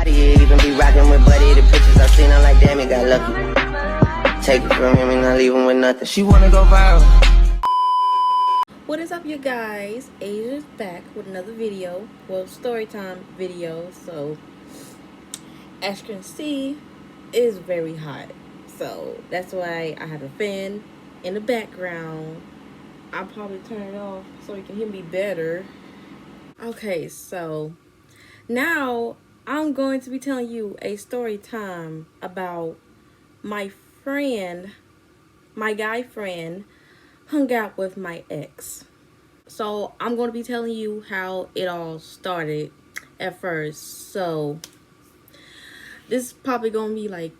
Even be rocking with Buddy. The pictures I seen, I'm like, damn, he got lucky. Take it from him and not leave him with nothing. She wanna go viral. What is up, you guys? Asia's back with another video. Well, story time video. So, as you can see, it is very hot. So, that's why I have a fan in the background. I'll probably turn it off so you can hear me better. Okay, so now I'm going to be telling you a story time about my friend, my guy friend, hung out with my ex. So I'm going to be telling you how it all started at first. So this is probably going to be like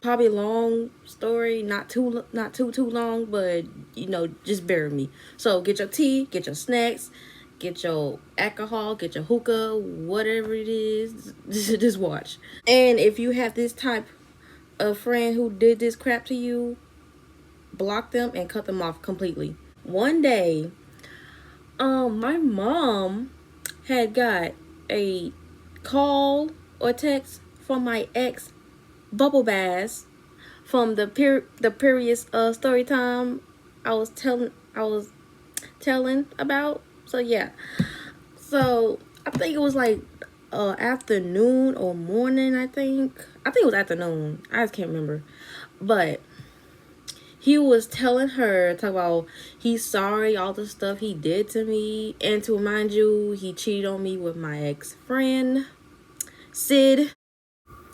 a long story, not too long, but you know, just bear with me. So get your tea, get your snacks, get your alcohol, get your hookah, whatever it is, just watch. And if you have this type of friend who did this crap to you, block them and cut them off completely. One day, my mom had got a call or text from my ex, Bubble Bass, from the previous story time I was telling about. So yeah, so I think it was like afternoon or morning. I think it was afternoon. I just can't remember, but he was telling her, talk about he's sorry all the stuff he did to me, and to remind you, he cheated on me with my ex-friend Sid.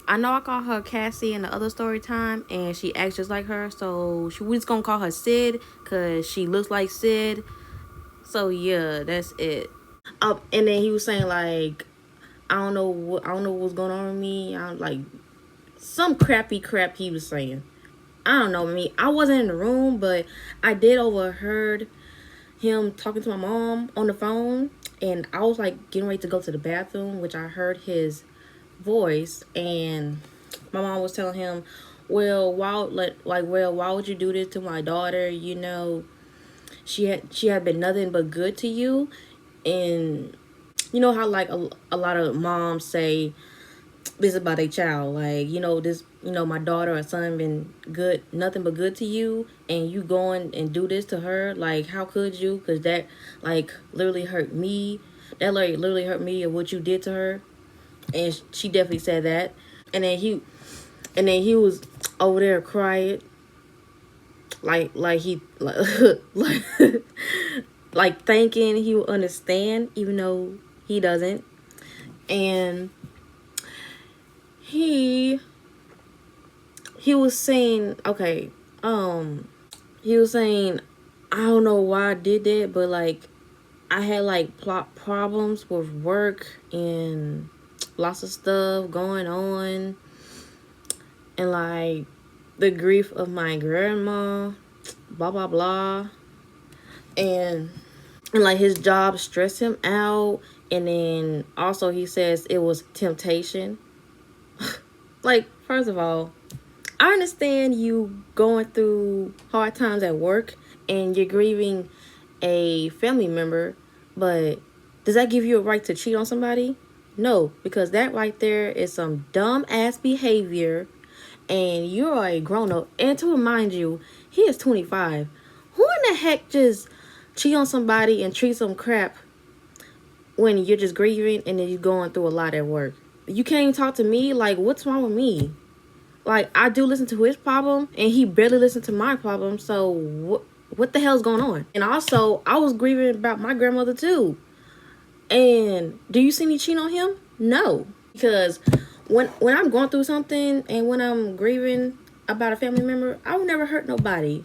I know I call her Cassie in the other story time, and she acts just like her, so we just gonna call her Sid because she looks like Sid. So yeah, that's it. And then he was saying like, I don't know what's going on with me. I don't, like, some crappy crap he was saying. I don't know me. I wasn't in the room, but I did overheard him talking to my mom on the phone, and I was like getting ready to go to the bathroom, which I heard his voice, and my mom was telling him, well, why would you do this to my daughter? You know, she had been nothing but good to you. And you know how like a lot of moms say this about a child, like, you know, this, you know, my daughter or son been good, nothing but good to you, and you going and do this to her, like, how could you? Because that like literally hurt me. That like literally hurt me of what you did to her. And she definitely said that. And then he was over there crying, like like thinking he would understand, even though he doesn't. And he was saying, okay, he was saying, I don't know why I did that, but like I had like plot problems with work and lots of stuff going on, and like the grief of my grandma, blah blah blah, and like his job stressed him out. And then also he says it was temptation. Like, first of all, I understand you going through hard times at work and you're grieving a family member, but does that give you a right to cheat on somebody? No, because that right there is some dumb ass behavior, and you are a grown up. And to remind you, he is 25. Who in the heck just cheat on somebody and treat some crap when you're just grieving and then you're going through a lot at work? You can't even talk to me. Like, what's wrong with me? Like, I do listen to his problem, and he barely listened to my problem. So what the hell's going on? And also, I was grieving about my grandmother too. And do you see me cheat on him? No. Because when I'm going through something and when I'm grieving about a family member, I would never hurt nobody.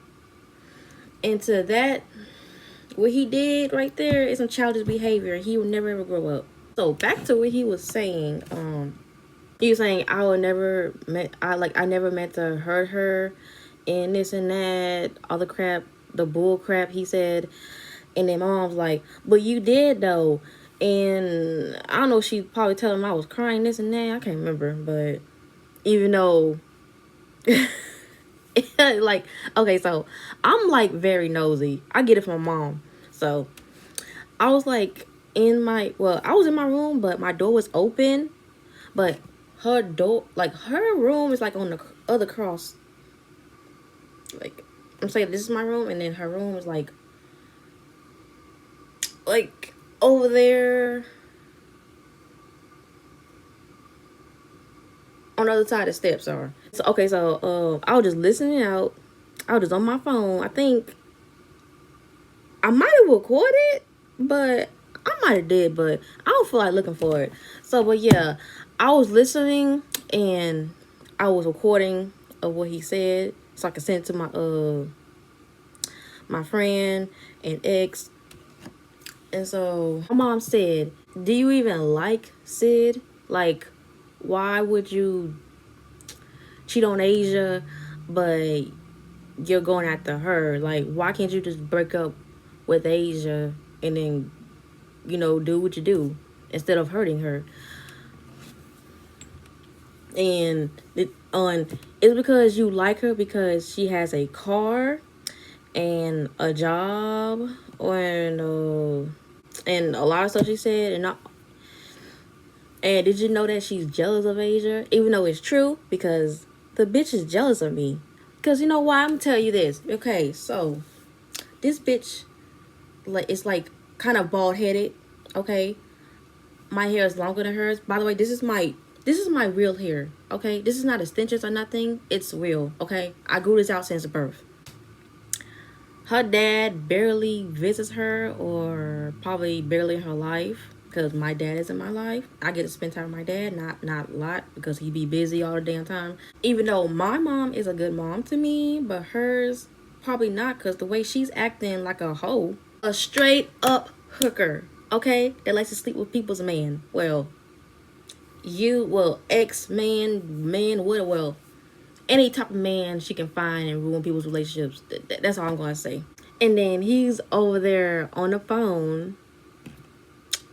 And to that, what he did right there is some childish behavior. He would never ever grow up. So back to what he was saying. He was saying I never meant to hurt her, and this and that, all the crap, the bull crap he said. And then my mom's like, but you did though. And I don't know, she probably telling him I was crying, this and that. I can't remember, but even though like, okay, so I'm like very nosy. I get it from my mom. So I was like I was in my room, but my door was open. but her door, like her room is like on the other cross. Like I'm saying, this is my room, and then her room is like over there on the other side of the steps are. So okay, so I was just listening out. I was just on my phone. I think I might have recorded, but I might have did, but I don't feel like looking for it. So, but yeah, I was listening and I was recording of what he said, so I could send it to my friend and ex. And so my mom said, "Do you even like Sid? Like, why would you cheat on Asia, but you're going after her? Like, why can't you just break up with Asia and then, do what you do instead of hurting her?" And it's because you like her because she has a car and a job and a lot of stuff she said. And did you know that she's jealous of Asia? Even though it's true, because the bitch is jealous of me. Because you know why? I'm gonna tell you this. Okay, so this bitch, it's like kind of bald headed. Okay, my hair is longer than hers. By the way, this is my real hair. Okay, this is not extensions or nothing. It's real. Okay, I grew this out since birth. Her dad barely visits her, or probably barely in her life, because my dad is in my life. I get to spend time with my dad, not a lot, because he be busy all the damn time. Even though my mom is a good mom to me, but hers probably not, because the way she's acting like a hoe, a straight up hooker, okay, that likes to sleep with people's man. Well, ex-man, well, any type of man she can find and ruin people's relationships. That's all I'm gonna say. And then he's over there on the phone,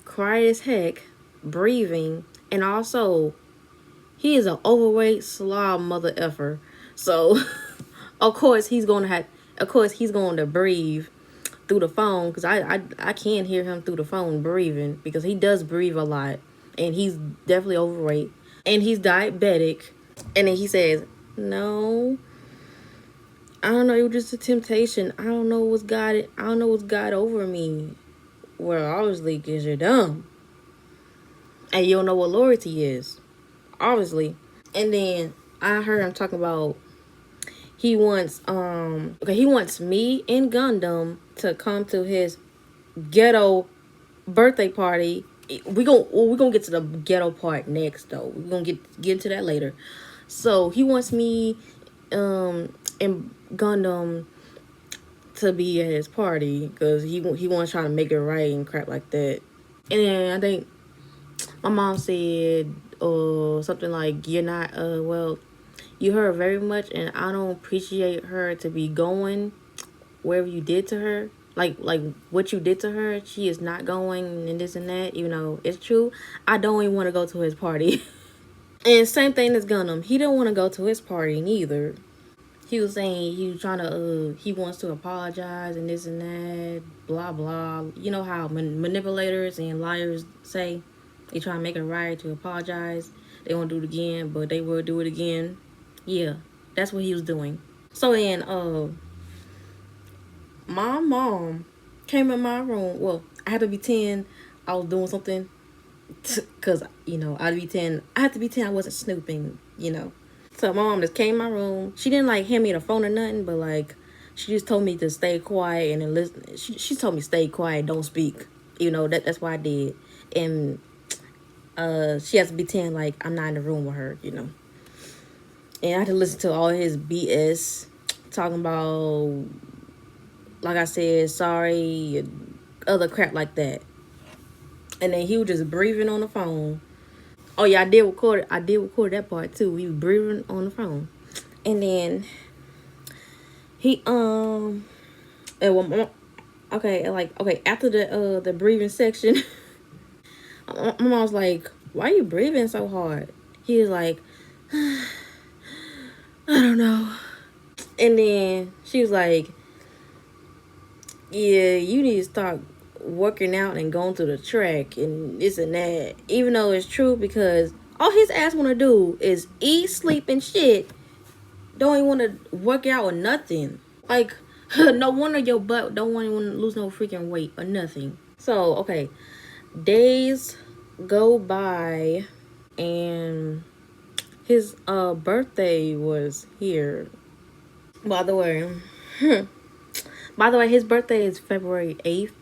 quiet as heck, breathing, and also he is an overweight slob mother effer. So of course he's going to breathe through the phone, because I can't hear him through the phone breathing, because he does breathe a lot, and he's definitely overweight, and he's diabetic. And then he says, "No, I don't know, it was just a temptation. I don't know what's got over me." Well, obviously, because you're dumb. And you don't know what loyalty is. Obviously. And then I heard him talking about he wants me and Gundam to come to his ghetto birthday party. We're gonna get to the ghetto part next, though. We're gonna get into that later. So he wants me and Gundam to be at his party, because he wants to try to make it right and crap like that. And then I think my mom said something like, "You're not well, you hurt very much, and I don't appreciate her to be going wherever you did to her, like what you did to her. She is not going, and this and that. It's true. I don't even want to go to his party." And same thing as Gundam. He didn't want to go to his party neither. He was saying he was trying to, he wants to apologize and this and that, blah, blah. You know how manipulators and liars say they try to make it right, to apologize. They won't do it again, but they will do it again. Yeah, that's what he was doing. So then, my mom came in my room. Well, I had to be 10. I was doing something, because, I had to be 10. I wasn't snooping, So my mom just came in my room. She didn't hand me the phone or nothing, but she just told me to stay quiet and then listen. She told me stay quiet, don't speak. That's why I did. And she has to pretend like I'm not in the room with her, And I had to listen to all his BS, talking about, like I said, sorry, other crap like that. And then he was just breathing on the phone. Oh yeah, I did record that part too. He was breathing on the phone. And then he after the breathing section, my mom was like, "Why are you breathing so hard?" He was like, "I don't know." And then she was like, "Yeah, you need to start working out and going to the track and this and that." Even though it's true, because All his ass want to do is eat, sleep, and shit. Don't even want to work out or nothing. Like, no wonder your butt don't want to lose no freaking weight or nothing. So, okay. Days go by and his birthday was here. By the way, his birthday is February 8th,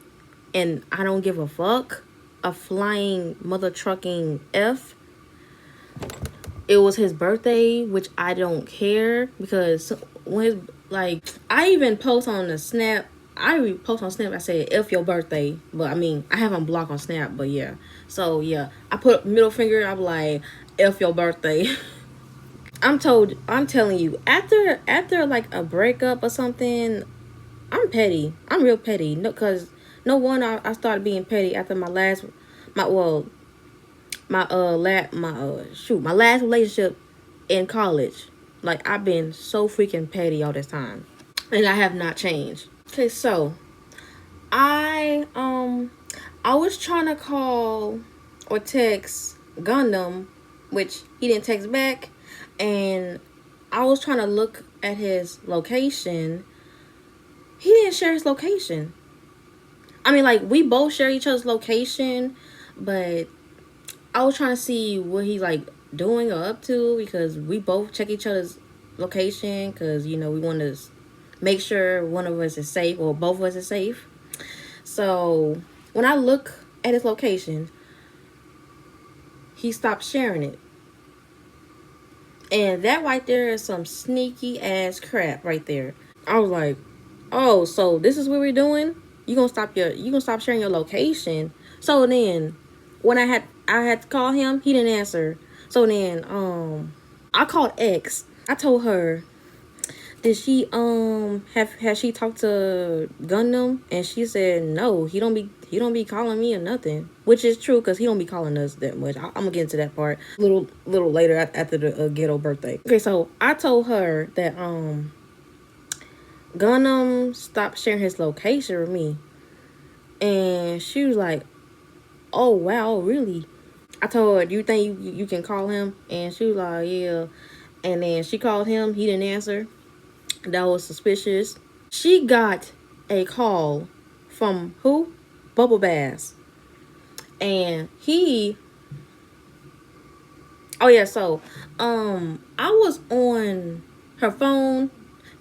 and I don't give a fuck. A flying mother trucking F. It was his birthday, which I don't care, because when his, like, I even post on the Snap. I post on Snap, I said, F your birthday. But, I mean, I have him blocked on Snap, but yeah. So, yeah. I put middle finger, I'm like, F your birthday. I'm telling you, after like a breakup or something, I'm petty. I'm real petty. No, cause no one I started being petty after my last relationship in college. Like, I've been so freaking petty all this time, and I have not changed. Okay, so I was trying to call or text Gundam, which he didn't text back, and I was trying to look at his location. He didn't share his location. I mean, like, we both share each other's location, but I was trying to see what he's like doing or up to, because we both check each other's location, because, you know, we want to make sure one of us is safe or both of us is safe. So when I look at his location, he stopped sharing it. And that right there is some sneaky ass crap right there. I was like, oh, so this is what we're doing? You gonna stop sharing your location? So then when I had to call him, he didn't answer. So then I called X. I told her, did she has she talked to Gundam? And she said no, he don't be calling me or nothing, which is true, because he don't be calling us that much. I'm gonna get into that part a little later after the ghetto birthday. Okay, so I told her that Gundam stopped sharing his location with me, and she was like, oh wow, really? I told her, do you think you can call him? And she was like, yeah. And then she called him, he didn't answer. That was suspicious. She got a call from who? Bubble Bass. And he, oh yeah, so I was on her phone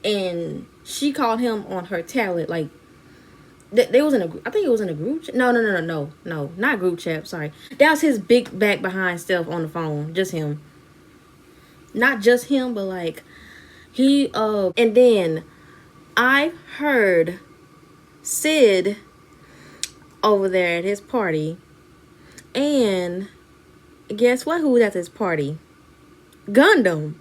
and she called him on her tablet. Like, they was in a, I think it was in a group chat. No, not group chat, sorry. That was his big back behind stuff on the phone. Just him. Not just him, but like, he, and then I heard Sid over there at his party. And guess what? Who was at this party? Gundam.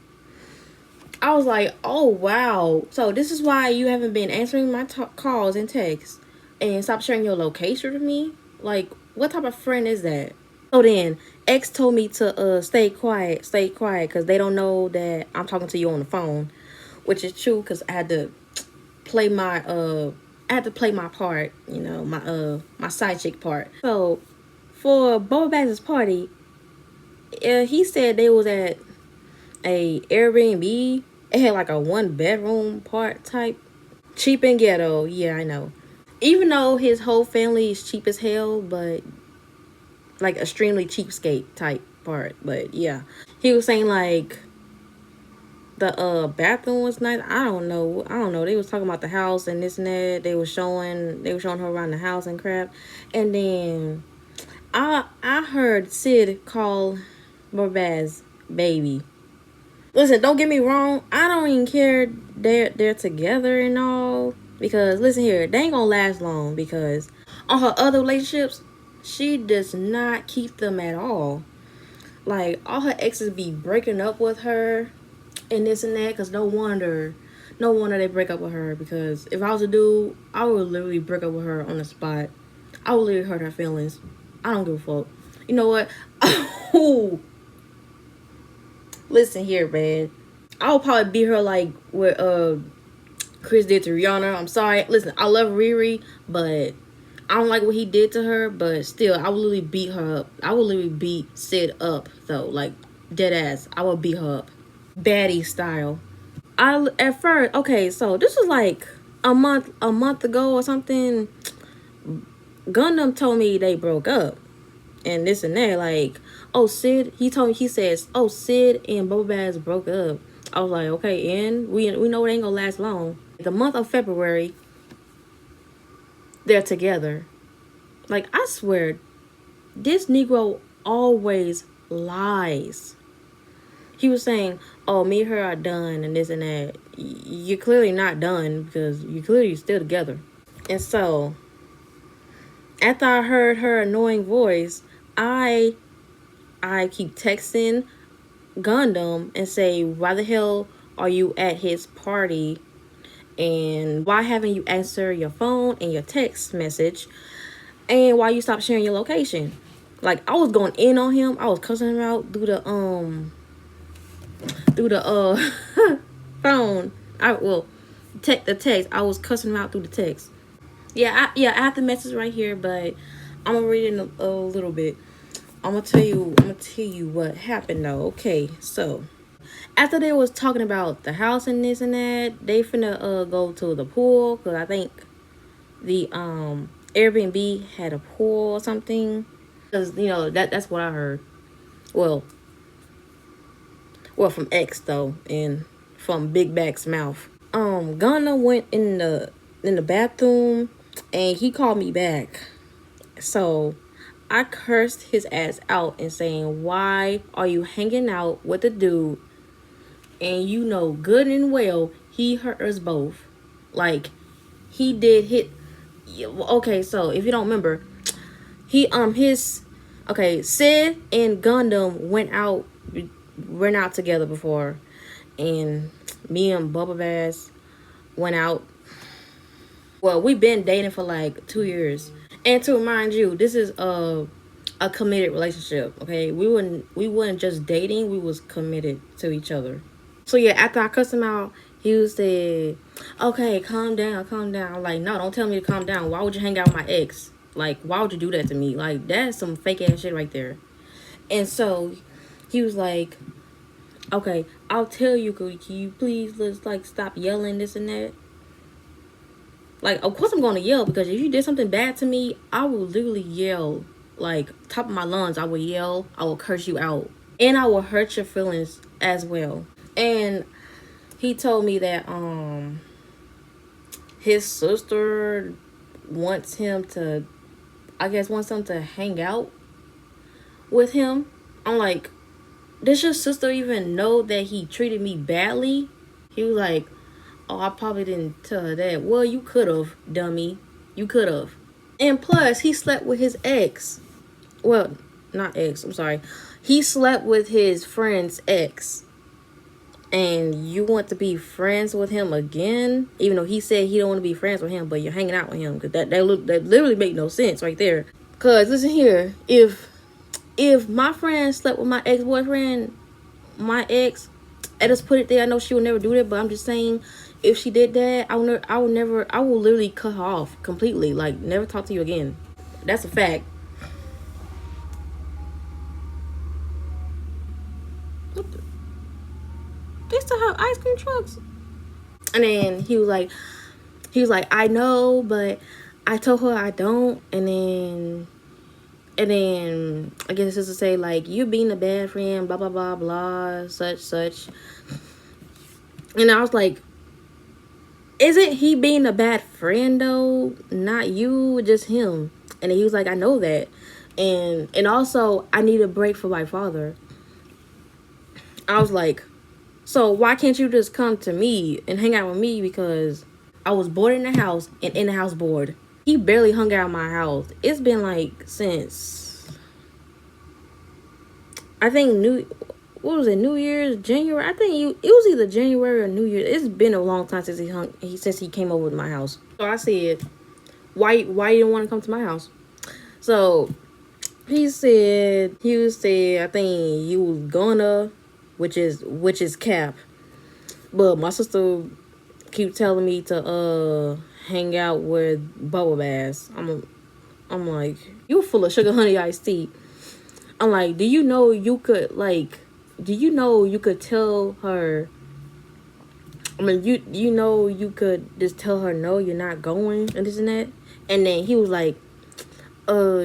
I was like, oh wow. So this is why you haven't been answering my calls and texts and stop sharing your location with me? Like, what type of friend is that? So then X told me to stay quiet, because they don't know that I'm talking to you on the phone, which is true, because I had to play my part, you know, my side chick part. So for Boba Bass's party, he said they was at a Airbnb. It had like a 1-bedroom part type, cheap and ghetto. Yeah, I know. Even though his whole family is cheap as hell, but like extremely cheapskate type part. But yeah, he was saying like the bathroom was nice. I don't know. They was talking about the house and this and that. They were showing her around the house and crap. And then I heard Sid call Barbaz baby. Listen, don't get me wrong. I don't even care they're together and all, because listen here, they ain't gonna last long, because on her other relationships, she does not keep them at all. Like, all her exes be breaking up with her and this and that, because no wonder they break up with her, because if I was a dude, I would literally break up with her on the spot. I would literally hurt her feelings. I don't give a fuck. You know what? Listen here, man. I would probably beat her like what Chris did to Rihanna. I'm sorry. Listen, I love Riri, but I don't like what he did to her, but still, I would literally beat her up. I would literally beat Sid up, though. Like, dead ass. I would beat her up. Baddie style. At first, okay, so this was like a month ago or something. Gundam told me they broke up. And this and that, like, oh, Sid, he says, oh, Sid and Bubble Bass broke up. I was like, okay, and we know it ain't gonna last long. The month of February, they're together. Like, I swear, this Negro always lies. He was saying, oh, me and her are done and this and that. You're clearly not done because you're clearly still together. And so, after I heard her annoying voice, I keep texting Gundam and say, why the hell are you at his party? And why haven't you answered your phone and your text message? And why you stopped sharing your location? Like, I was going in on him. I was cussing him out through the phone. The text. I was cussing him out through the text. I have the message right here, but I'm gonna read it in a little bit. I'm gonna tell you what happened though. Okay, so after they was talking about the house and this and that, they finna go to the pool because I think the Airbnb had a pool or something. Cause that's what I heard. Well, from X though, and from Big Back's mouth. Gunna went in the bathroom and he called me back. So I cursed his ass out and saying, why are you hanging out with a dude and you know good and well he hurt us both? Like, he did hit. Okay, so if you don't remember, Sid and Gundam went out together before, and me and Bubba Bass went out. Well, we've been dating for like 2 years. And to remind you, this is a committed relationship, okay? We weren't just dating, we was committed to each other. So yeah, after I cussed him out, he said, okay, calm down. I'm like, no, don't tell me to calm down. Why would you hang out with my ex? Like, why would you do that to me? Like, that's some fake ass shit right there. And so he was like, okay, I'll tell you, can you please let's stop yelling this and that? Like, of course I'm going to yell, because if you did something bad to me, I will literally yell. Like, top of my lungs, I will yell. I will curse you out. And I will hurt your feelings as well. And he told me that his sister wants him to hang out with him. I'm like, does your sister even know that he treated me badly? He was like, oh, I probably didn't tell her that. Well, you could have, dummy. You could have. And plus, he slept with his ex. Well, not ex, I'm sorry. He slept with his friend's ex. And you want to be friends with him again? Even though he said he don't want to be friends with him, but you're hanging out with him. Because that literally make no sense right there. Because, listen here. If my friend slept with my ex-boyfriend, my ex, I just put it there. I know she would never do that, but I'm just saying, if she did that, I will literally cut her off completely. Like, never talk to you again. That's a fact. They still have ice cream trucks. And then he was like, I know, but I told her I don't. And then I guess it's to say, like, you being a bad friend, blah, blah, blah, blah, such. And I was like, isn't he being a bad friend, though? Not you, just him. And he was like, I know that. And also, I need a break for my father. I was like, so why can't you just come to me and hang out with me? Because I was bored in the house and in the house bored. He barely hung out in my house. It's been like since, I think New Year's, January. I think it was either January or New Year's. It's been a long time since he came over to my house. So I said, why you didn't want to come to my house? So he said, I think you was gonna, which is cap. But my sister keep telling me to hang out with Bubble Bass. I'm like, you full of sugar honey iced tea. I'm like, do you know you could tell her, I mean, you know you could just tell her no, you're not going and this and that. And then he was like,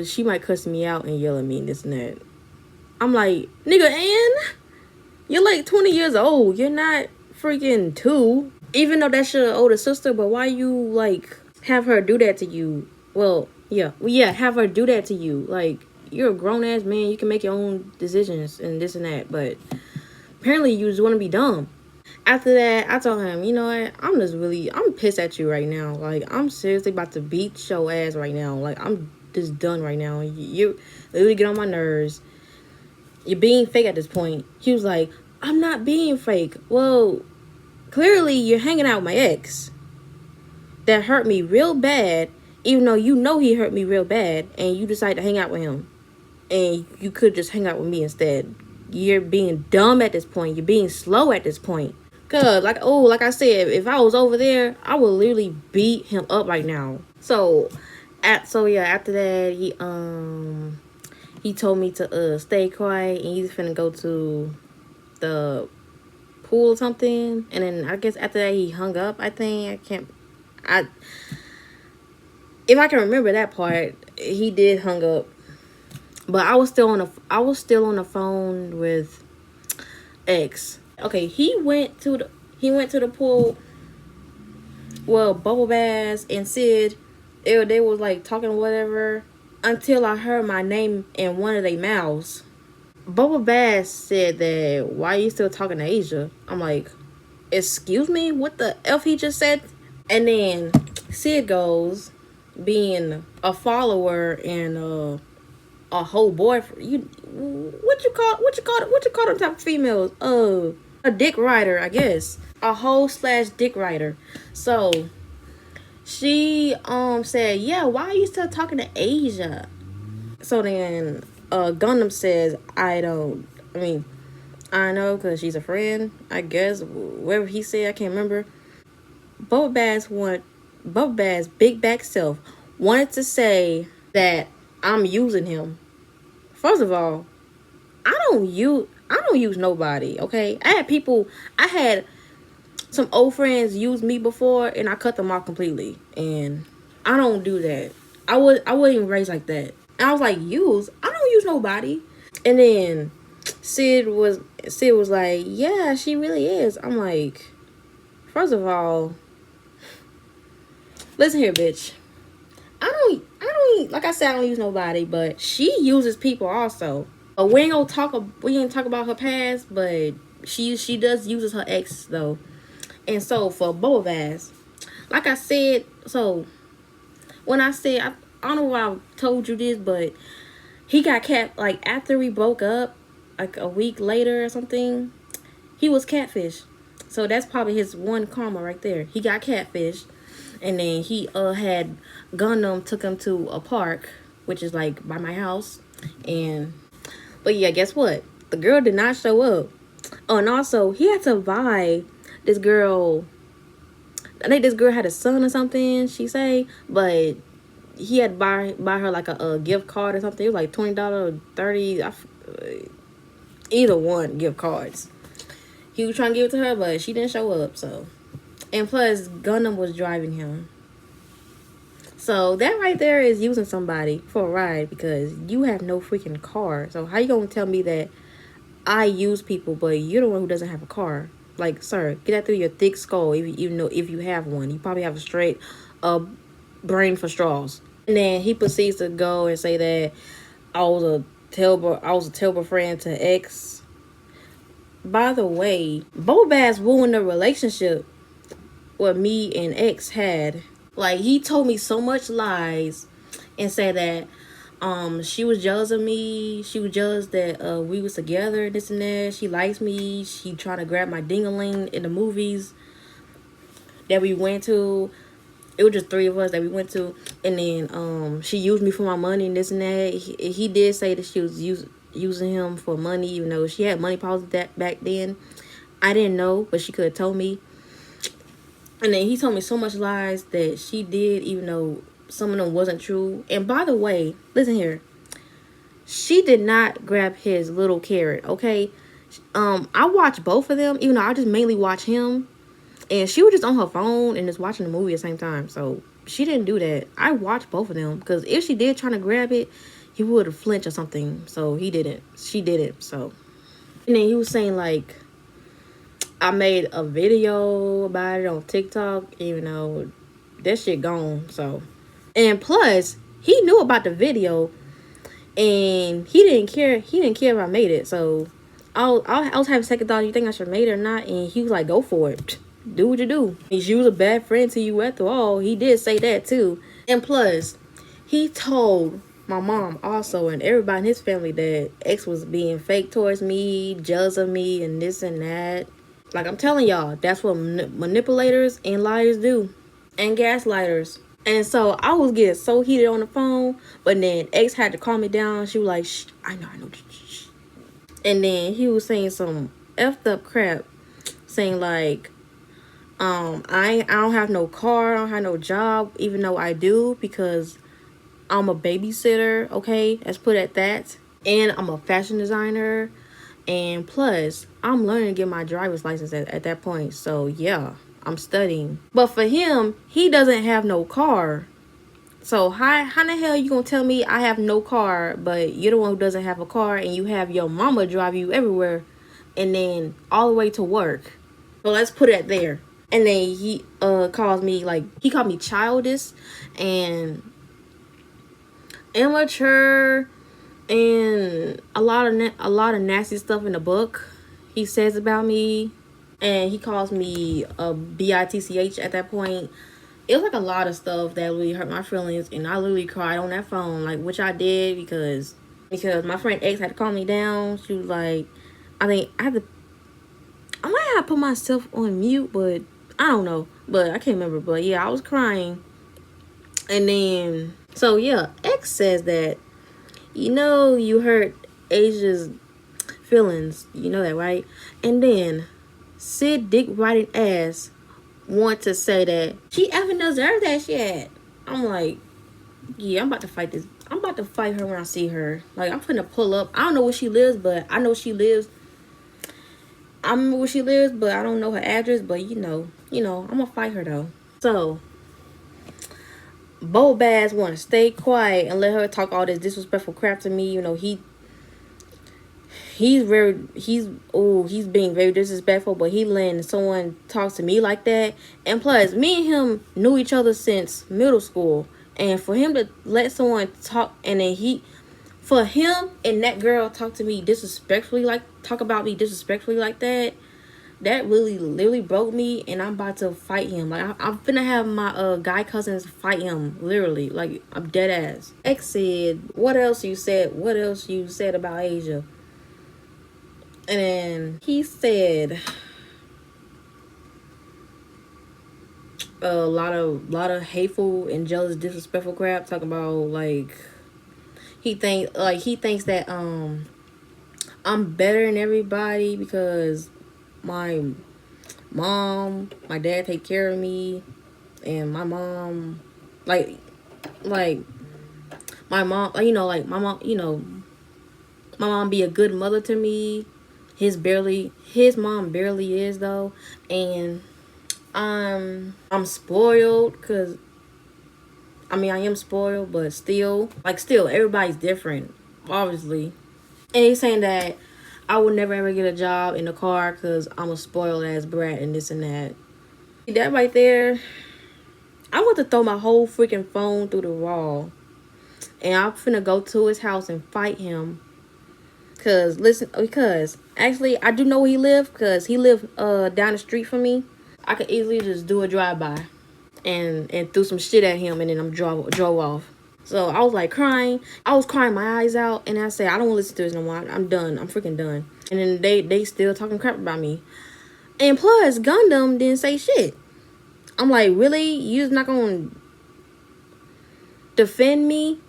she might cuss me out and yell at me and this and that. I'm like, nigga, and you're like 20 years old. You're not freaking 2. Even though that's your older sister, but why you like have her do that to you? Well, yeah, have her do that to you. Like, you're a grown ass man. You can make your own decisions and this and that. But apparently, you just want to be dumb. After that, I told him, you know what? I'm pissed at you right now. Like, I'm seriously about to beat your ass right now. Like, I'm just done right now. You literally get on my nerves. You're being fake at this point. He was like, I'm not being fake. Well, clearly you're hanging out with my ex that hurt me real bad, even though you know he hurt me real bad, and you decide to hang out with him. And you could just hang out with me instead. You're being dumb at this point. You're being slow at this point. Cause like I said, if I was over there, I would literally beat him up right now. So after that, he told me to stay quiet and he's finna go to the pool or something. And then I guess after that he hung up. If I can remember that part, he did hung up. But I was still on the phone with X. Okay, he went to the pool. Well, Bubble Bass and Sid, they was like talking or whatever, until I heard my name in one of their mouths. Bubble Bass said that, why are you still talking to Asia? I'm like, excuse me? What the F he just said? And then Sid goes, being a follower and a whole boyfriend. What you call them type of females? A dick rider, I guess. A hoe / dick rider. So she said, yeah, why are you still talking to Asia? So then Gundam says, I know, because she's a friend, I guess. Whatever he said, I can't remember. Bubba Bass big back self wanted to say that I'm using him. First of all, I don't use nobody, okay? I had some old friends use me before and I cut them off completely. And I don't do that. I wasn't even raised like that. And I was like, I don't use nobody. And then Sid was like, yeah, she really is. I'm like, first of all, listen here, bitch. I don't like I said, I don't use nobody, but she uses people also. We ain't talk about her past, but she does uses her ex though. And so for both of us, like I said, so when I said, I don't know why I told you this, but he got like after we broke up, like a week later or something, he was catfish. So that's probably his one karma right there. He got catfish. And then he had Gundam took him to a park, which is like by my house. But yeah, guess what? The girl did not show up. Oh, and also he had to buy this girl. I think this girl had a son or something, she say, but he had to buy her like a gift card or something. It was like $20 or $30, either one gift cards. He was trying to give it to her, but she didn't show up. So, and plus Gundam was driving him. So that right there is using somebody for a ride because you have no freaking car. So how you gonna tell me that I use people, but you're the one who doesn't have a car? Like, sir, get that through your thick skull. If you have one, you probably have a straight brain for straws. And then he proceeds to go and say that I was a terrible friend to X. By the way, Bo Bass ruined the relationship what me and X had. Like, he told me so much lies and said that she was jealous of me. She was jealous that we was together, this and that. She likes me. She tried to grab my ding-a-ling in the movies that we went to. It was just 3 of us that we went to. And then she used me for my money and this and that. He did say that she was using him for money, even though she had money policies back then. I didn't know, but she could have told me. And then he told me so much lies that she did, even though some of them wasn't true. And by the way, listen here. She did not grab his little carrot, okay? I watched both of them, even though I just mainly watch him. And she was just on her phone and just watching the movie at the same time. So she didn't do that. I watched both of them. Because if she did try to grab it, he would have flinched or something. So he didn't. She did it. So. And then he was saying, like, I made a video about it on TikTok. Even though that shit gone. So. And plus, he knew about the video. And he didn't care. He didn't care if I made it. So I was having second thought. You think I should make it or not? And he was like, go for it. Do what you do. She was a bad friend to you after all. He did say that too. And plus, he told my mom also and everybody in his family that X was being fake towards me, jealous of me, and this and that. Like I'm telling y'all, that's what manipulators and liars do. And gaslighters. And so I was getting so heated on the phone. But then X had to calm me down. She was like, shh, I know. Shh. And then he was saying some effed up crap. Saying like, I don't have no car, I don't have no job, even though I do, because I'm a babysitter, okay? Let's put it at that. And I'm a fashion designer. And plus, I'm learning to get my driver's license at that point. So, yeah, I'm studying. But for him, he doesn't have no car. So, how the hell you gonna tell me I have no car, but you're the one who doesn't have a car, and you have your mama drive you everywhere, and then all the way to work? So, let's put it there. And then he calls me, like, he called me childish and immature and a lot of nasty stuff in the book he says about me. And he calls me a bitch at that point. It was like a lot of stuff that really hurt my feelings, and I literally cried on that phone, like, which I did because my friend X had to calm me down. She was like, I might have to put myself on mute, but I don't know, but I can't remember. But yeah, I was crying. And then, so yeah, X says that, you hurt Asia's feelings. You know that, right? And then Sid Dick Riding Ass want to say that she effing deserves that shit. I'm like, yeah, I'm about to fight this. I'm about to fight her when I see her. Like, I'm finna pull up. I don't know where she lives, but I know she lives. I remember where she lives, but I don't know her address. But I'm gonna fight her though. So Bo Bass want to stay quiet and let her talk all this disrespectful crap to me. He's being very disrespectful, but he letting someone talk to me like that. And plus, me and him knew each other since middle school, and for him to let someone talk, and then for him and that girl talk about me disrespectfully like that, that really literally broke me. And I'm about to fight him. Like, I'm finna have my guy cousins fight him, literally. Like, I'm dead ass. X said, what else you said about Asia? And then he said a lot of hateful and jealous, disrespectful crap, talking about like he thinks that I'm better than everybody because my dad take care of me, and my mom my mom be a good mother to me. His mom barely is though. And I'm spoiled because I am spoiled, but still everybody's different, obviously. And he's saying that I would never ever get a job in a car because I'm a spoiled ass brat and this and that. That right there, I want to throw my whole freaking phone through the wall. And I'm finna go to his house and fight him. Because actually I do know where he lived, because he lived down the street from me. I could easily just do a drive-by and threw some shit at him, and then I'm drove off. So I was like crying. I was crying my eyes out, and I said, I don't want to listen to this no more. I'm done. I'm freaking done. And then they still talking crap about me. And plus, Gundam didn't say shit. I'm like, really? You just not gonna defend me?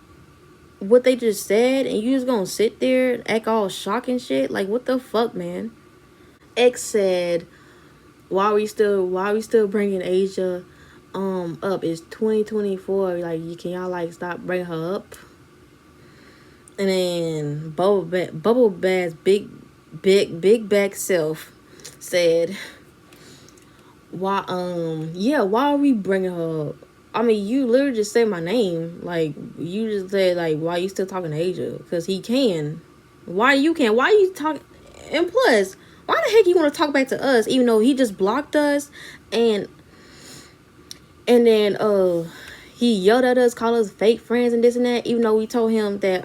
What they just said, and you just gonna sit there and act all shocked and shit? Like, what the fuck, man? X said, why are we still bringing Asia up. It's 2024. Like, can y'all like stop bringing her up? And then Bubble Bath's big back self said, why why are we bringing her up? I mean, you literally just said my name. Like, you just said, like, why you still talking to Asia? Because he can. Why you can? Why you talking? And plus, why the heck you want to talk back to us, even though he just blocked us? And then he yelled at us, called us fake friends and this and that, even though we told him that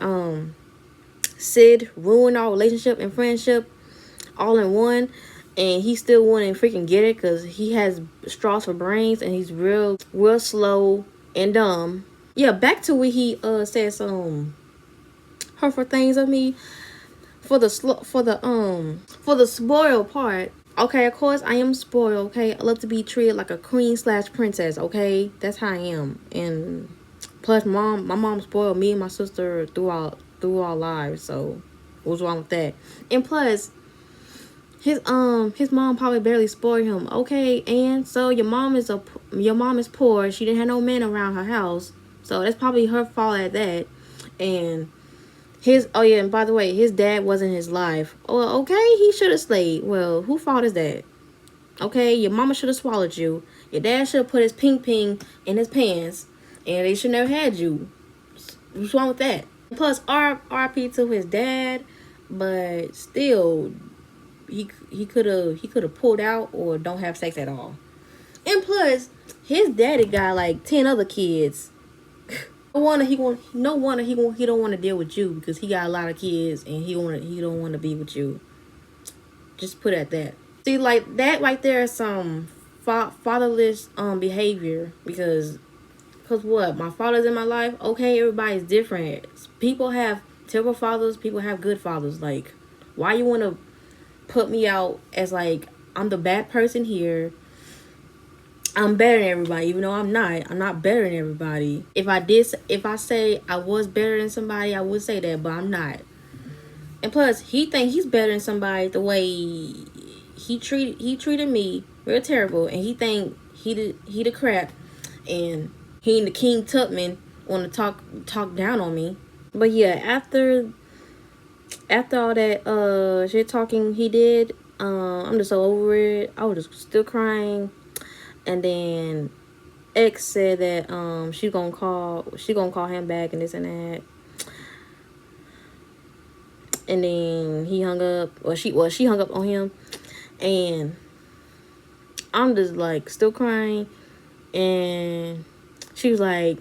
Sid ruined our relationship and friendship all in one. And he still wouldn't freaking get it because he has straws for brains and he's real slow and dumb. Yeah, back to what he said some hurtful things of me for the spoiled part. Okay, of course I am spoiled. Okay, I love to be treated like a queen/princess. Okay, that's how I am. And plus, my mom spoiled me and my sister through our lives. So what's wrong with that? And plus, his mom probably barely spoiled him. Okay, and so your mom is poor. She didn't have no men around her house, so that's probably her fault at that. And and by the way, his dad wasn't in his life. Well, okay, he should have stayed. Well, whose fault is that? Okay, your mama should have swallowed you. Your dad should have put his ping in his pants, and they should never had you. What's wrong with that? Plus, R.I.P. to his dad, but still, he could have pulled out or don't have sex at all. And plus, his daddy got like 10 other kids. No wonder he don't want to deal with you because he got a lot of kids and he don't want to be with you. Just put it at that. See, like that right there is some fatherless behavior because what? My father's in my life. Okay, everybody's different. People have terrible fathers. People have good fathers. Like, why you want to put me out as like I'm the bad person here? I'm better than everybody, even though I'm not. I'm not better than everybody. If I say I was better than somebody, I would say that, but I'm not. And plus, he think he's better than somebody the way he treated me real terrible, and he think he the crap, and he and the King Tubman want to talk down on me. But yeah, after all that shit talking he did, I'm just so over it. I was just still crying. And then X said that she gonna call him back and this and that. And then he hung up, or she hung up on him, and I'm just like still crying. And she said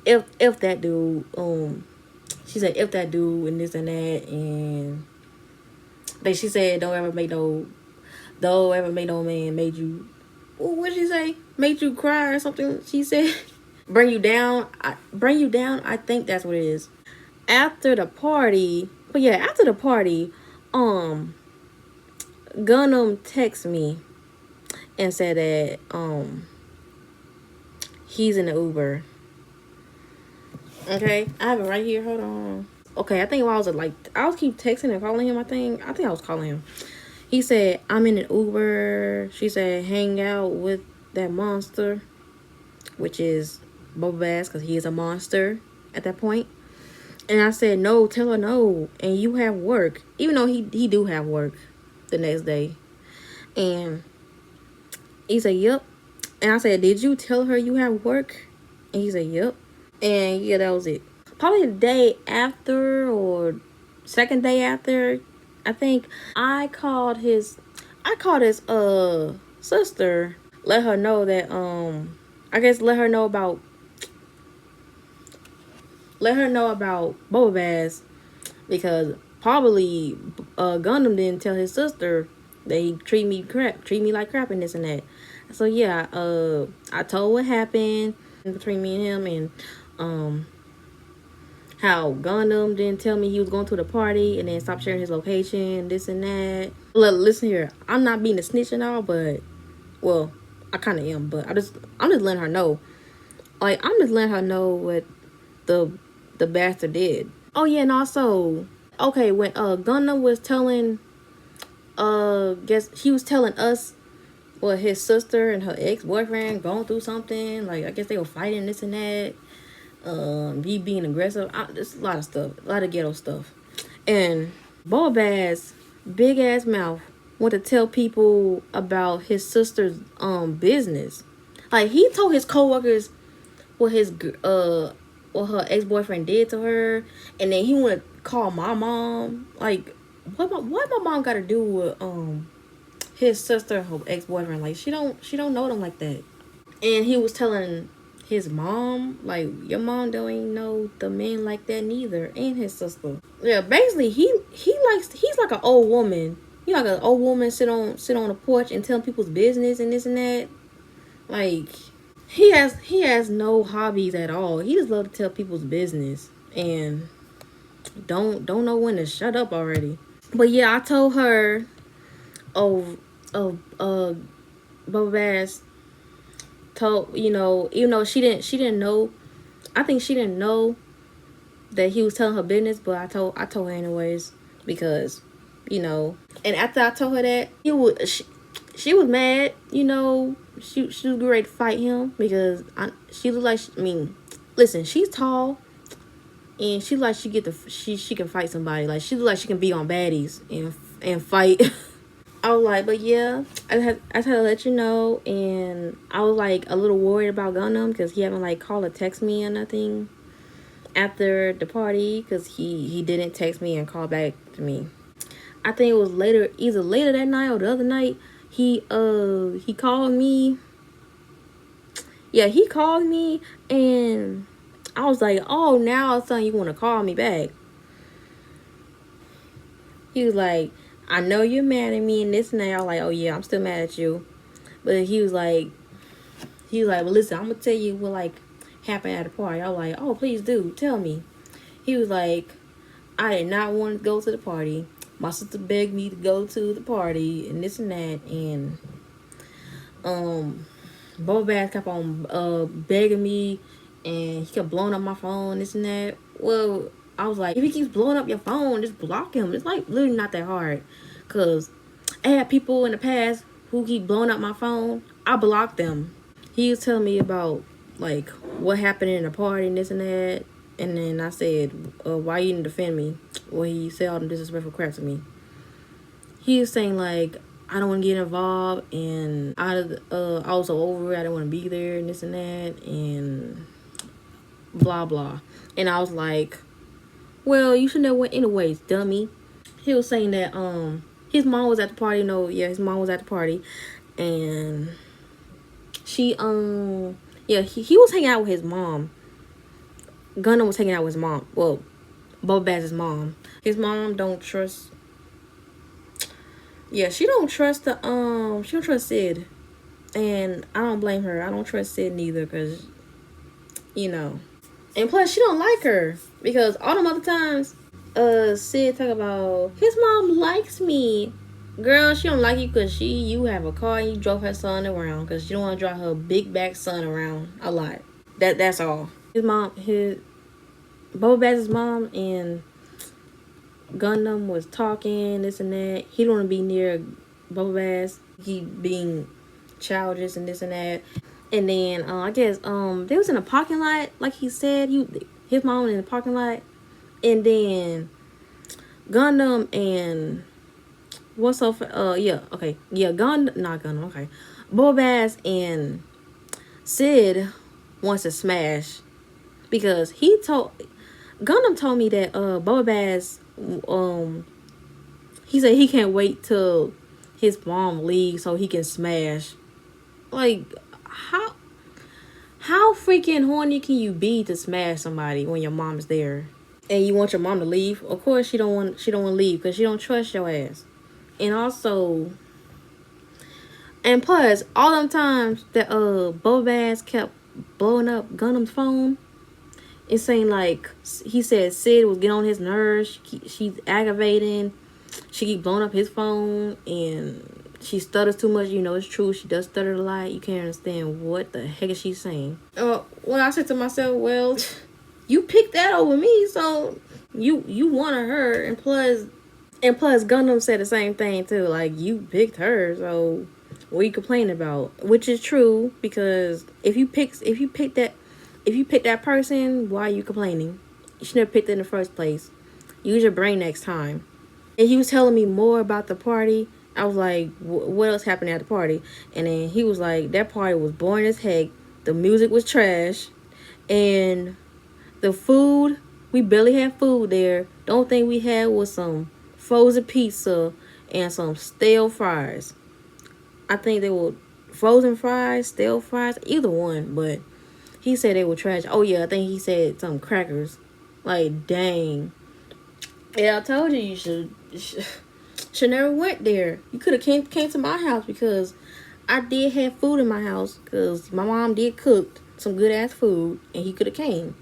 if that dude if that dude and this and that, and she said don't ever make no man made you, what did she say? Made you cry or something, she said. Bring you down. I think that's what it is. After the party, Gunham texted me and said that he's in the Uber. Okay, I have it right here. Hold on. Okay, I think I was keep texting and calling him. I think I was calling him. He said, I'm in an Uber. She said, hang out with that monster, which is Bubble Bass, because he is a monster at that point. And I said, no, tell her no. And you have work. Even though he do have work the next day. And he said, yep. And I said, did you tell her you have work? And he said, yep. And yeah, that was it. Probably the day after or second day after, I think I called his sister, let her know that let her know about Bubble Bass, because probably Gundam didn't tell his sister that he treat me like crap and this and that. So yeah, I told what happened between me and him, and how Gundam didn't tell me he was going to the party and then stopped sharing his location, this and that. Look, listen here, I'm not being a snitch and all, but well, I kind of am, but I'm just letting her know. Like, I'm just letting her know what the bastard did. Oh yeah, and also, okay, when Gundam was telling he was telling us well, his sister and her ex-boyfriend going through something. Like, I guess they were fighting, this and that. He being aggressive. There's a lot of stuff, a lot of ghetto stuff. And Boba's big ass mouth went to tell people about his sister's business. Like, he told his coworkers what what her ex-boyfriend did to her, and then he want to call my mom. Like, what my mom got to do with his sister, her ex-boyfriend? Like, she don't know them like that. And he was telling his mom, like, your mom don't even know the men like that neither, and his sister. Yeah, basically he's like an old woman. You like an old woman sit on the porch and tell people's business and this and that. Like, he has no hobbies at all. He just love to tell people's business and don't know when to shut up already. But yeah, I told her, Bubba Bass told, even though she didn't know, I think she didn't know that he was telling her business, but I told her anyways, because, and after I told her that, she was mad, she was ready to fight him, because she looked like, listen, she's tall, and she like she can fight somebody. Like, she look like she can be on baddies and fight. I was like, but yeah, I had to let you know. And I was like a little worried about Gundam, because he haven't like called or text me or nothing after the party, because he didn't text me and call back to me. I think it was either later that night or the other night. He called me. Yeah, he called me, and I was like, oh, now all of a sudden you want to call me back. He was like, I know you're mad at me and this and that. I was like, oh yeah, I'm still mad at you. But he was like, well, listen, I'm gonna tell you what like happened at the party. I was like, oh, please do tell me. He was like, I did not want to go to the party. My sister begged me to go to the party and this and that, and Bo Bass kept on begging me, and he kept blowing up my phone, this and that. Well, I was like, if he keeps blowing up your phone, just block him. It's like literally not that hard, cause I had people in the past who keep blowing up my phone. I blocked them. He was telling me about like what happened in the party and this and that, and then I said, why you didn't defend me? Well, he said all them disrespectful crap to me. He was saying like, I don't want to get involved, and I was so over it, I didn't want to be there and this and that, and blah blah. And I was like, well, you shouldn't have went anyways, dummy. He was saying that his mom was at the party. His mom was at the party, and she he was hanging out with his mom. Gunnar was hanging out with his mom. Well, Boba Bass's mom. His mom don't trust. Yeah, she don't trust she don't trust Sid, and I don't blame her. I don't trust Sid neither, cause and plus she don't like her, because all them other times Sid talk about his mom likes me. Girl, she don't like you because you have a car and you drove her son around, because she don't want to drive her big back son around a lot. That's all. Boba Bass's mom and Gundam was talking, this and that. He don't want to be near Boba Bass. He being childish and this and that. And then I guess they was in a parking lot, like he said. His mom was in the parking lot, and then Gundam and what's up? Not Gundam. Okay, Boba Bass and Sid wants to smash, because Gundam told me that Boba Bass he said he can't wait till his mom leaves so he can smash. Like, how freaking horny can you be to smash somebody when your mom is there and you want your mom to leave? Of course she don't want to leave, because she don't trust your ass. And also, and plus all them times that Boba Bass kept blowing up Gundam's phone and saying like, he said Sid was getting on his nerves, she's aggravating, she keep blowing up his phone, and she stutters too much. It's true, she does stutter a lot. You can't understand what the heck is she saying. Well, I said to myself, well, you picked that over me, so you wanted her. And plus Gundam said the same thing too. Like, you picked her, so what you complaining about? Which is true, because if you pick that person, why are you complaining? You should have picked it in the first place. Use your brain next time. And he was telling me more about the party. I was like, what else happened at the party? And then he was like, that party was boring as heck. The music was trash. And the food, we barely had food there. The only thing we had was some frozen pizza and some stale fries. I think they were frozen fries, stale fries, either one. But he said they were trash. Oh, yeah, I think he said some crackers. Like, dang. Yeah, I told you should never went there. You could have came to my house, because I did have food in my house, because my mom did cook some good ass food, and he could have came.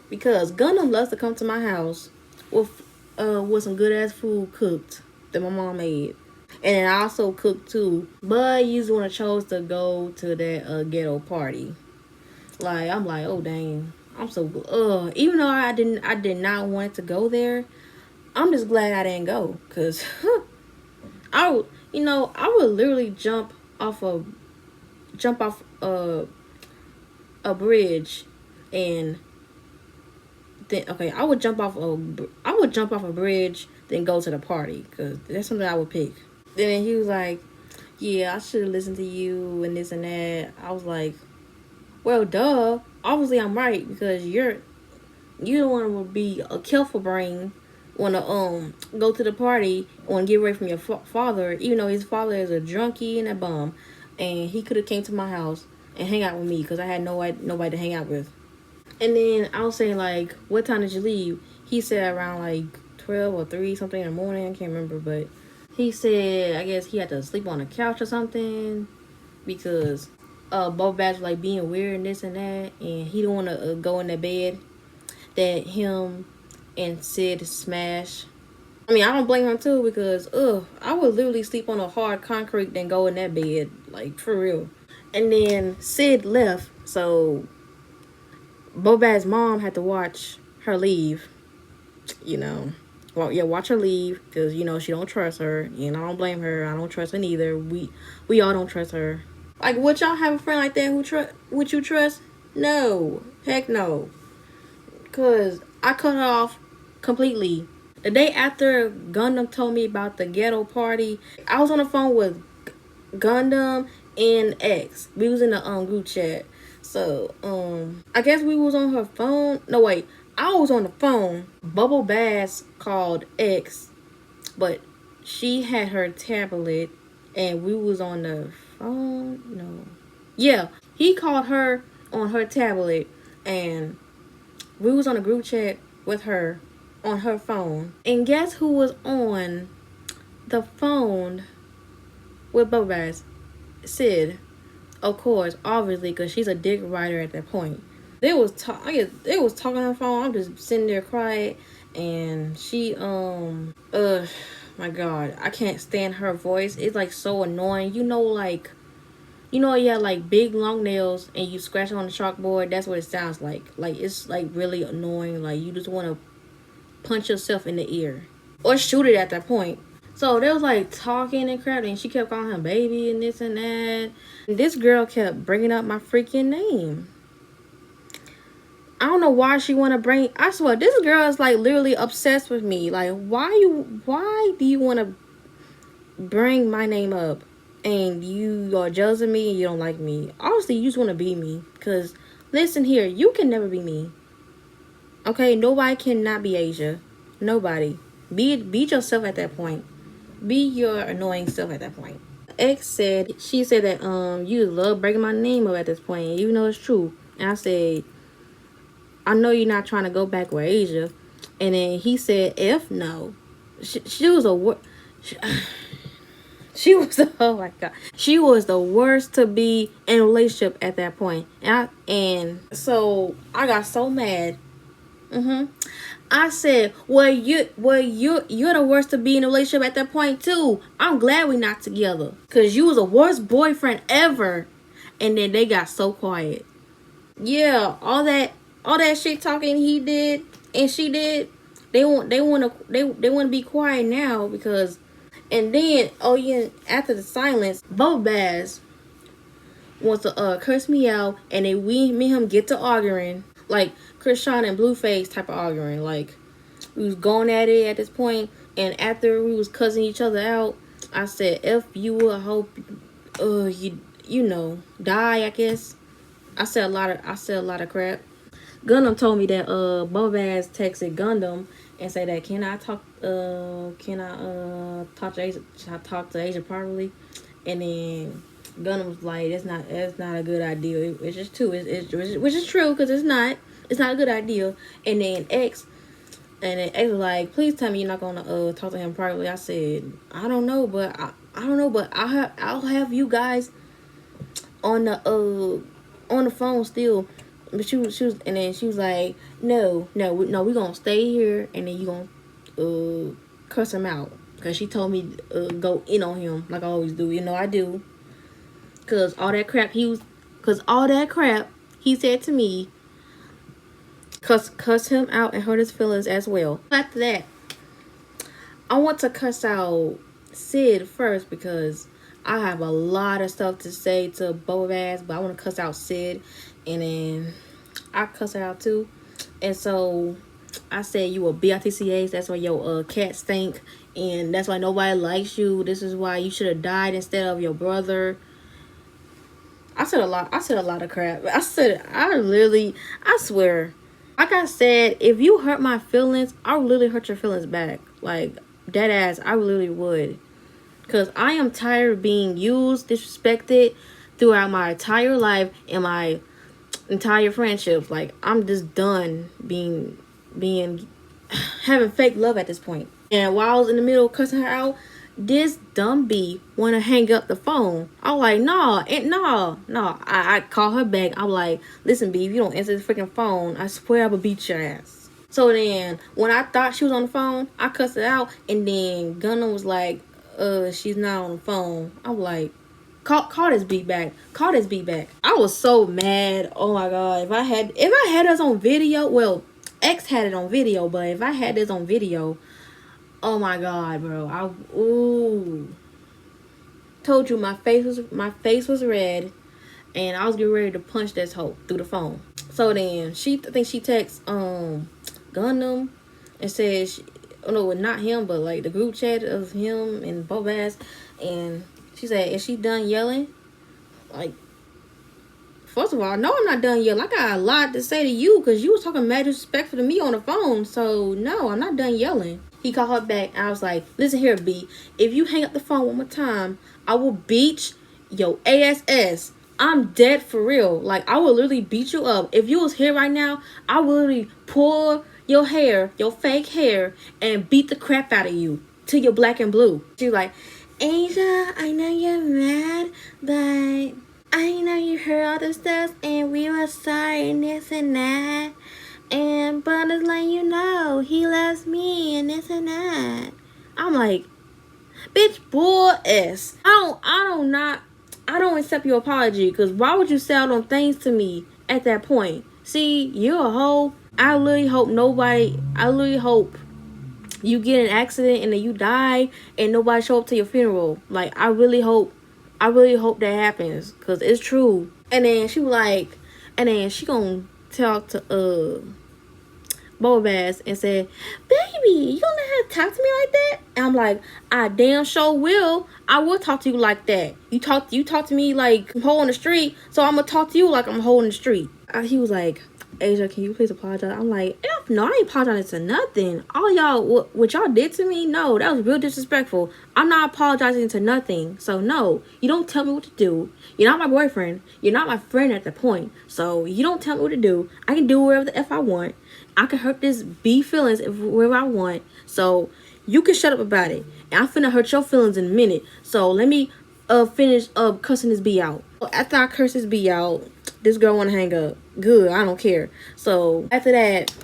Because Gundam loves to come to my house with some good ass food cooked that my mom made. And then I also cooked too. But you just wanna chose to go to that ghetto party. Like, I'm like, oh dang. I'm so even though I did not want to go there, I'm just glad I didn't go. Cause I would literally jump off a bridge, and then I would jump off a bridge, then go to the party, because that's something I would pick. Then he was like, yeah, I should have listened to you and this and that. I was like, well, duh. Obviously, I'm right, because you don't want to be a careful brain, want to go to the party, want to get away from your father, even though his father is a drunkie and a bum, and he could have came to my house and hang out with me, because I had nobody to hang out with. And then I was saying, like, what time did you leave? He said around like 12 or 3 something in the morning. I can't remember, but he said I guess he had to sleep on the couch or something, because both bats were like being weird and this and that, and he don't want to go in that bed that him and Sid smashed. I mean, I don't blame him too, because I would literally sleep on a hard concrete than go in that bed, like, for real. And then Sid left, so Bobat's mom had to watch her leave. Watch her leave, because she don't trust her, and I don't blame her. I don't trust her neither. We all don't trust her. Like, would y'all have a friend like that would you trust? No. Heck no. Because I cut her off completely. The day after Gundam told me about the ghetto party, I was on the phone with Gundam and X. We was in the group chat. So, I guess we was on her phone. No, wait. I was on the phone. Bubble Bass called X, but she had her tablet, and we was on the phone. No. Yeah, he called her on her tablet, and we was on a group chat with her on her phone. And guess who was on the phone with Bubble Bass? Sid. Of course, obviously, because she's a dick rider at that point. They was talking on the phone. I'm just sitting there quiet, and she my God, I can't stand her voice. It's like so annoying. You have like big long nails and you scratch on the chalkboard. That's what it sounds like. Like, it's like really annoying. Like, you just want to punch yourself in the ear or shoot it at that point. So they was like talking and crap, and she kept calling him baby and this and that. And this girl kept bringing up my freaking name. I don't know why she want to bring. I swear, this girl is like literally obsessed with me. Like, why do you want to bring my name up? And you are jealous of me and you don't like me. Obviously, you just want to be me. Because, listen here, you can never be me. Okay? Nobody cannot be Asia. Nobody. Be yourself at that point. Be your annoying self at that point. She said that you love breaking my name up at this point, even though it's true. And I said, I know you're not trying to go back with Asia. And then he said, F no. She was she was oh my God. She was the worst to be in a relationship at that point. And so I got so mad. I said, well, you're the worst to be in a relationship at that point too. I'm glad we're not together, because you was the worst boyfriend ever. And then they got so quiet. Yeah, all that shit talking he did and she did. They want to be quiet now, because And then, oh yeah, after the silence, Bubba Bass wants to curse me out, and then me and him get to arguing, like Krishan and Blueface type of arguing. Like, we was going at it at this point, and after we was cussing each other out, I said, "If you will hope, you know, die." I guess I said a lot of crap. Gundam told me that Bubba Bass texted Gundam and said that can I talk talk to Asia properly, and then Gundam was like that's not a good idea. It's just too which is true because it's not a good idea. And then X was like, please tell me you're not gonna talk to him privately. I said I don't know, but I'll have you guys on the phone still. But she was, and then she was like, no, we gonna stay here, and then you gonna cuss him out, cause she told me go in on him like I always do. You know I do, cause all that crap he said to me, cuss him out and hurt his feelings as well. After that, I want to cuss out Sid first because I have a lot of stuff to say to Bubba Bass, but I want to cuss out Sid, and then I cuss her out too. And so I said you a bitch. That's why your cat stink, and that's why nobody likes you. This is why you should have died instead of your brother. I said a lot of crap. I swear. Like I said, if you hurt my feelings, I would literally hurt your feelings back. Like, dead ass, I literally would. Because I am tired of being used, disrespected throughout my entire life and my entire friendships. Like, I'm just done being having fake love at this point. And while I was in the middle of cussing her out, this dumb bee want to hang up the phone. I was like, no. I call her back. I'm like, listen, bee, if you don't answer the freaking phone, I swear I will beat your ass. So then, when I thought she was on the phone, I cussed her out, and then Gunnar was like, she's not on the phone. I'm like, call this bee back. Call this bee back. I was so mad. Oh my god. If I had us on video, well, X had it on video, but if I had this on video, oh my god, bro. Told you my face was red, and I was getting ready to punch this hoe through the phone. So then I think she texts Gundam and says no, not him, but like the group chat of him and Bubba Bass, and she said, is she done yelling? Like, first of all, no, I'm not done yelling. I got a lot to say to you because you was talking mad disrespectful to me on the phone. So, no, I'm not done yelling. He called her back, and I was like, listen here, B. If you hang up the phone one more time, I will beat your ass. I'm dead for real. Like, I will literally beat you up. If you was here right now, I will literally pull your hair, your fake hair, and beat the crap out of you till you're black and blue. She was like, Asia, I know you're mad, but I know you heard all the stuff, and we were sorry, and this and that. But it's like, you know, he loves me, and this and that. I'm like, bitch, bull ass. I don't accept your apology, because why would you say all them things to me at that point? See, you're a hoe. I literally hope you get in an accident and then you die and nobody show up to your funeral. Like, I really hope that happens, because it's true. And then she was like, and then she gonna talk to Bubba Bass and said, baby, you gonna let her talk to me like that? And I'm like, I damn sure will. I will talk to you like that. You talk to me like I'm holding the street, so I'm gonna talk to you like I'm holding the street. He was like, Asia, can you please apologize? I'm like, no, I ain't apologizing to nothing. All y'all, what y'all did to me, no, that was real disrespectful. I'm not apologizing to nothing. So no, you don't tell me what to do. You're not my boyfriend. You're not my friend at the point. So you don't tell me what to do. I can do whatever the F I want. I can hurt this B feelings wherever I want. So you can shut up about it. And I'm finna hurt your feelings in a minute. So let me finish cussing this B out. After I curse this B out, this girl wanna hang up. Good, I don't care. So after that,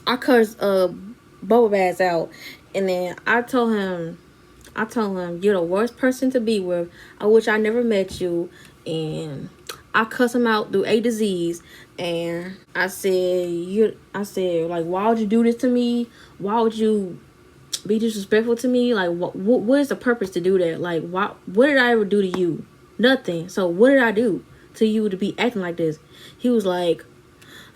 I cursed Bubba Bass out, and then I told him you're the worst person to be with. I wish I never met you. And I cussed him out through A to Z's, and I said like, why would you do this to me? Why would you be disrespectful to me? Like, what is the purpose to do that? Like, what did I ever do to you? Nothing. So what did I do to you to be acting like this? He was like,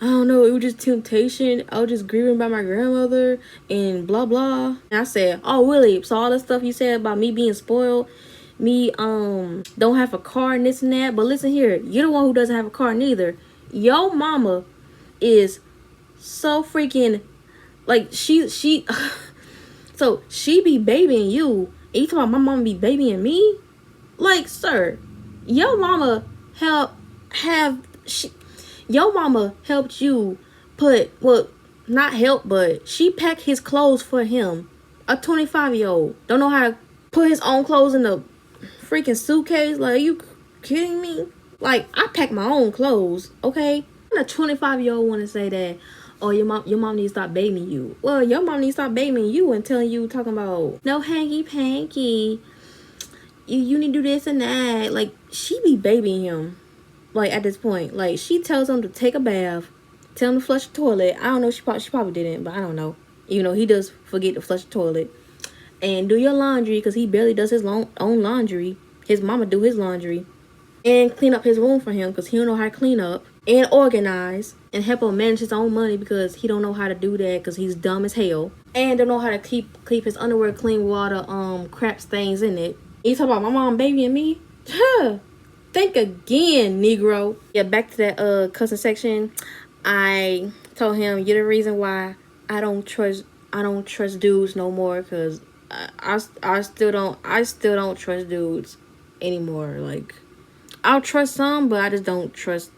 I don't know, it was just temptation. I was just grieving by my grandmother and blah blah. And I said, oh really? So all the stuff you said about me being spoiled, me don't have a car and this and that. But listen here, you're the one who doesn't have a car neither. Your mama is so freaking, like, she so she be babying you, and you talking about my mama be babying me? Like, sir, your mama your mama helped you not help, but she packed his clothes for him. A 25-year-old don't know how to put his own clothes in the freaking suitcase. Like, are you kidding me? Like, I pack my own clothes, okay? And a 25-year-old want to say that, oh, your mom needs to stop babying you. Well, your mom needs to stop babying you and telling you, talking about no hanky panky. You need to do this and that. Like, she be babying him. Like, at this point, like, she tells him to take a bath, tell him to flush the toilet. I don't know, she probably didn't, but I don't know. You know, he does forget to flush the toilet. And do your laundry, because he barely does his own laundry. His mama do his laundry. And clean up his room for him, because he don't know how to clean up. And organize. And help him manage his own money, because he don't know how to do that, because he's dumb as hell. And don't know how to keep his underwear clean without crap stains in it. You talk about my mom babying me? Huh. Think again, Negro. Yeah, back to that cussing section. I told him, you're the reason why I don't trust dudes no more, cause I still don't trust dudes anymore. Like, I'll trust some, but I just don't trust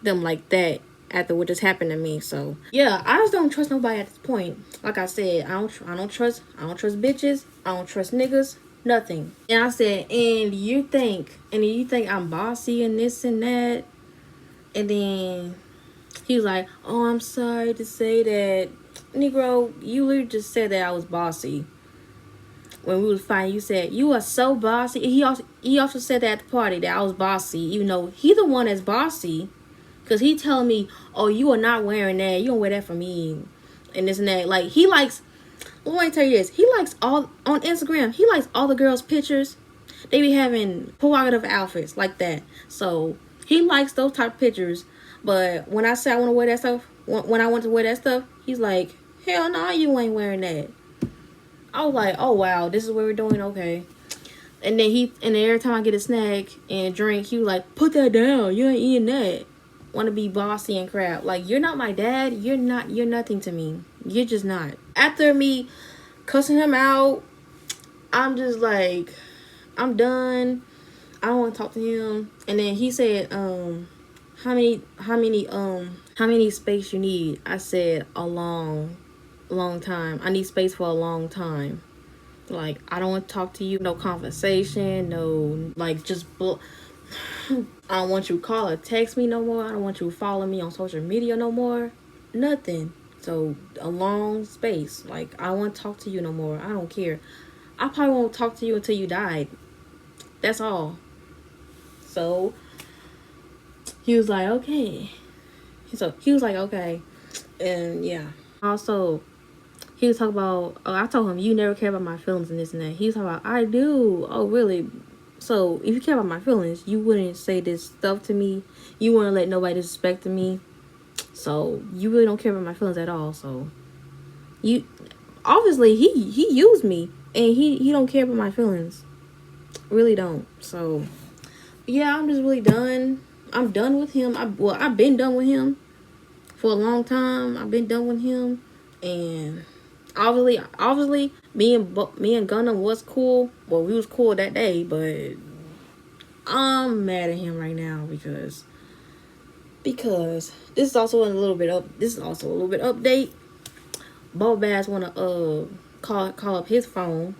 them like that after what just happened to me. So yeah, I just don't trust nobody at this point. Like I said, I don't trust bitches. I don't trust niggas. Nothing. And I said, and you think I'm bossy and this and that? And then he was like, oh, I'm sorry to say that. Negro, you literally just said that I was bossy. When we was fighting, you said, you are so bossy. He also said that at the party that I was bossy. You know, he the one that's bossy. Because he telling me, oh, you are not wearing that. You don't wear that for me. And this and that. Like, he likes... Let me tell you this. He likes all on Instagram. He likes all the girls' pictures. They be having provocative outfits like that. So he likes those type of pictures. But when I say I want to wear that stuff, when I want to wear that stuff, he's like, hell no, you ain't wearing that. I was like, oh wow, this is what we're doing, okay. And then every time I get a snack and drink, he was like, put that down. You ain't eating that. Want to be bossy and crap. Like, you're not my dad. You're nothing to me. You're just not. After me cussing him out, I'm just like, I'm done. I don't want to talk to him. And then he said, how many space you need? I said, a long time. I need space for a long time. Like, I don't want to talk to you. No conversation. No, like, just I don't want you to call or text me no more. I don't want you to follow me on social media no more. Nothing. So, a long space. Like, I don't want to talk to you no more. I don't care. I probably won't talk to you until you died. That's all. So, he was like, okay. So, he was like, okay. And, yeah. Also, he was talking about, I told him, you never care about my feelings and this and that. He was talking about, I do. Oh, really? So, if you care about my feelings, you wouldn't say this stuff to me. You wouldn't let nobody disrespect me. So, you really don't care about my feelings at all. So, you... Obviously, he used me. And he don't care about my feelings. Really don't. So, yeah, I'm just really done. I'm done with him. I've been done with him. For a long time, I've been done with him. And... Obviously, me and Gunna was cool. Well, we was cool that day, but I'm mad at him right now because this is also a little bit update. Bo Bass wanna call up his phone,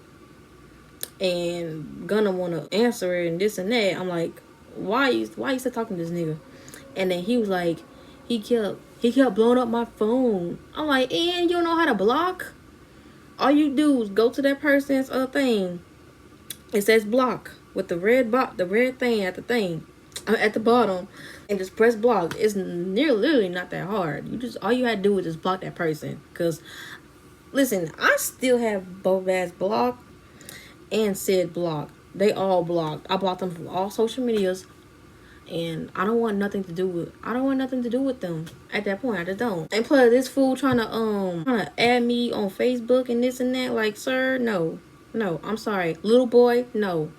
and Gunna wanna answer it and this and that. I'm like, why you still talking to this nigga? And then he was like, he kept blowing up my phone. I'm like, and you don't know how to block? All you do is go to that person's thing. It says block with the red thing at the bottom, and just press block. It's literally not that hard. All you had to do is just block that person. Cause Listen, I still have both ass blocked and said blocked. They all blocked. I blocked them from all social medias, and I don't want nothing to do with them at that point. I just don't. And plus, this fool trying to add me on Facebook and this and that. Like, sir, no, I'm sorry, little boy, no.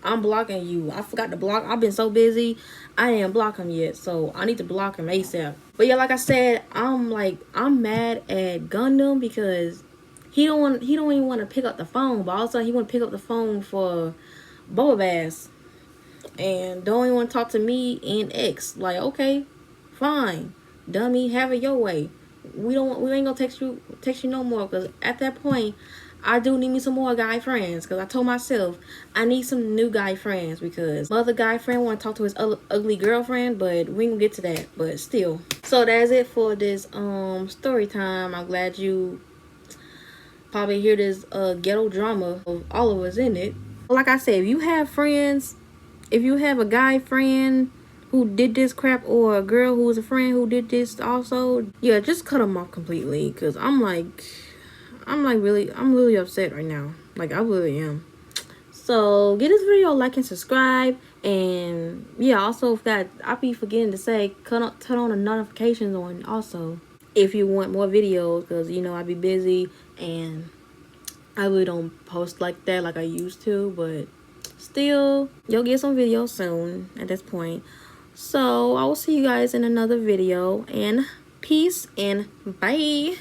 I'm blocking you. I forgot to block. I've been so busy. I didn't block him yet, so I need to block him ASAP. But yeah, like I said, I'm mad at Gundam because he don't even want to pick up the phone. But all of a sudden, he want to pick up the phone for Boba Bass, and don't even want to talk to me and X. Like, okay, fine, dummy, have it your way. We ain't gonna text you no more, because at that point, I do need me some more guy friends, because I told myself I need some new guy friends, because my other guy friend want to talk to his ugly girlfriend, but we ain't gonna get to that. But still, so that's it for this story time. I'm glad you probably hear this ghetto drama of all of us in it. Like I said, if you have friends, if you have a guy friend who did this crap, or a girl who was a friend who did this also, yeah, just cut them off completely, because I'm really upset right now. Like, I really am. So give this video a like and subscribe, and yeah, also if that, I be forgetting to say, turn on the notifications on also if you want more videos, because you know I be busy and I really don't post like that like I used to, but still, you'll get some videos soon at this point. So I will see you guys in another video, and peace and bye.